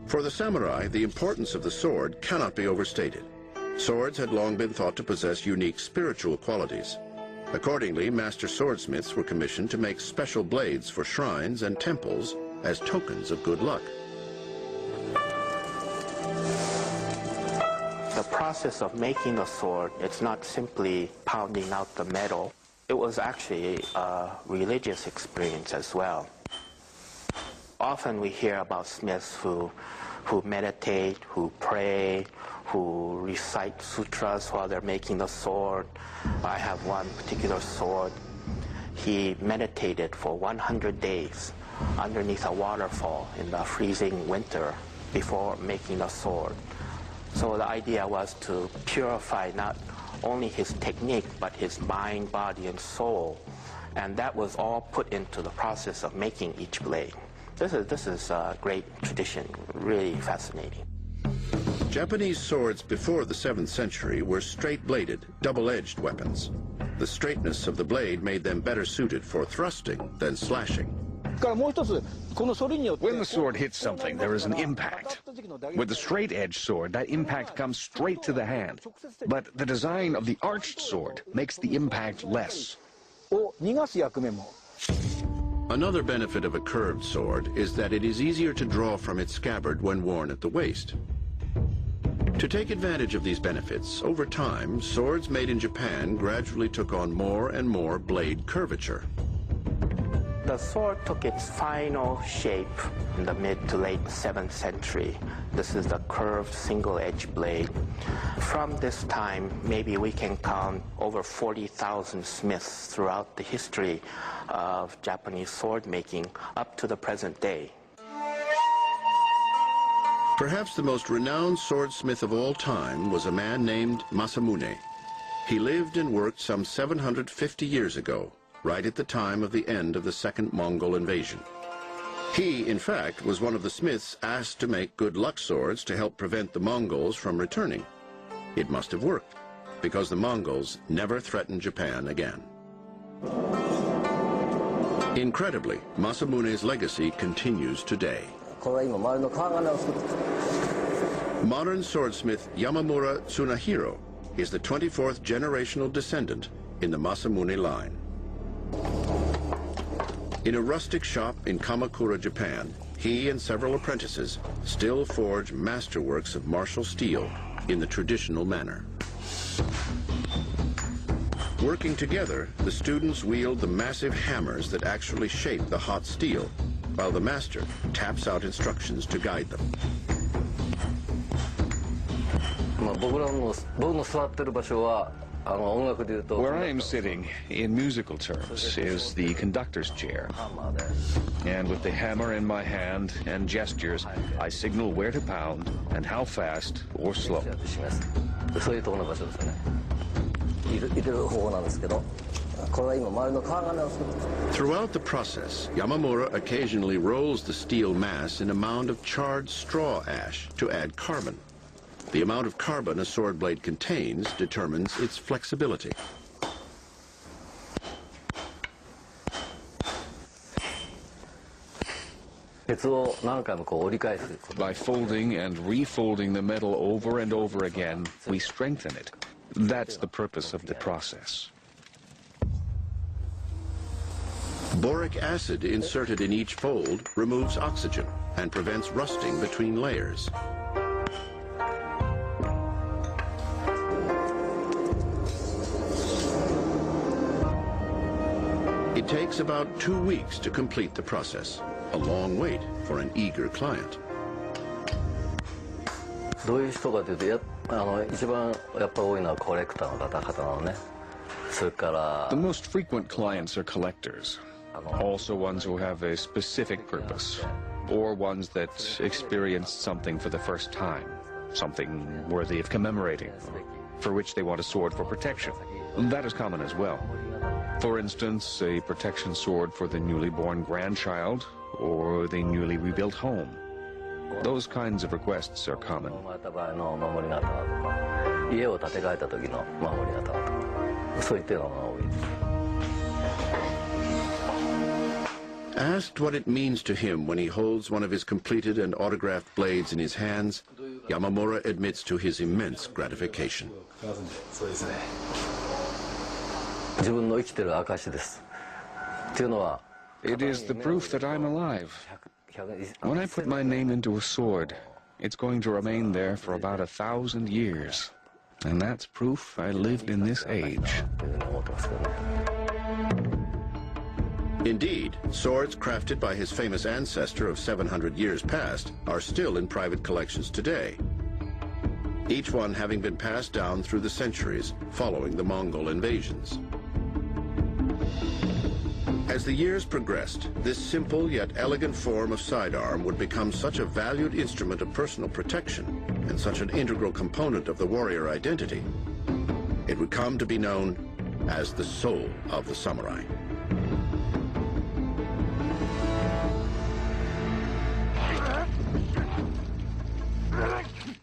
For the samurai, the importance of the sword cannot be overstated. Swords had long been thought to possess unique spiritual qualities. Accordingly, master swordsmiths were commissioned to make special blades for shrines and temples as tokens of good luck. The process of making a sword, it's not simply pounding out the metal. It was actually a religious experience as well. Often we hear about smiths who meditate, who pray, who recite sutras while they're making the sword. I have one particular sword. He meditated for 100 days underneath a waterfall in the freezing winter before making a sword. So the idea was to purify not only his technique, but his mind, body, and soul. And that was all put into the process of making each blade. This is a great tradition, really fascinating. Japanese swords before the 7th century were straight-bladed, double-edged weapons. The straightness of the blade made them better suited for thrusting than slashing. When the sword hits something, there is an impact. With the straight-edged sword, that impact comes straight to the hand. But the design of the arched sword makes the impact less. Another benefit of a curved sword is that it is easier to draw from its scabbard when worn at the waist. To take advantage of these benefits, over time, swords made in Japan gradually took on more and more blade curvature. The sword took its final shape in the mid to late 7th century. This is the curved single-edged blade. From this time, maybe we can count over 40,000 smiths throughout the history of Japanese sword making up to the present day. Perhaps the most renowned swordsmith of all time was a man named Masamune. He lived and worked some 750 years ago, right at the time of the end of the Second Mongol invasion. He, in fact, was one of the smiths asked to make good luck swords to help prevent the Mongols from returning. It must have worked, because the Mongols never threatened Japan again. Incredibly, Masamune's legacy continues today. Modern swordsmith Yamamura Tsunahiro is the 24th generational descendant in the Masamune line. In a rustic shop in Kamakura, Japan, he and several apprentices still forge masterworks of martial steel in the traditional manner. Working together, the students wield the massive hammers that actually shape the hot steel, while the master taps out instructions to guide them. Where I am sitting, in musical terms, is the conductor's chair. And with the hammer in my hand and gestures, I signal where to pound and how fast or slow. Throughout the process, Yamamura occasionally rolls the steel mass in a mound of charred straw ash to add carbon. The amount of carbon a sword blade contains determines its flexibility. By folding and refolding the metal over and over again, we strengthen it. That's the purpose of the process. Boric acid inserted in each fold removes oxygen and prevents rusting between layers. It takes about 2 weeks to complete the process, a long wait for an eager client. The most frequent clients are collectors, also ones who have a specific purpose, or ones that experienced something for the first time, something worthy of commemorating, for which they want a sword for protection. That is common as well. For instance, a protection sword for the newly born grandchild or the newly rebuilt home. Those kinds of requests are common. Asked what it means to him when he holds one of his completed and autographed blades in his hands, Yamamura admits to his immense gratification. It is the proof that I'm alive. When I put my name into a sword, it's going to remain there for about 1,000 years. And that's proof I lived in this age. Indeed, swords crafted by his famous ancestor of 700 years past are still in private collections today, each one having been passed down through the centuries following the Mongol invasions. As the years progressed, this simple yet elegant form of sidearm would become such a valued instrument of personal protection and such an integral component of the warrior identity, it would come to be known as the soul of the samurai.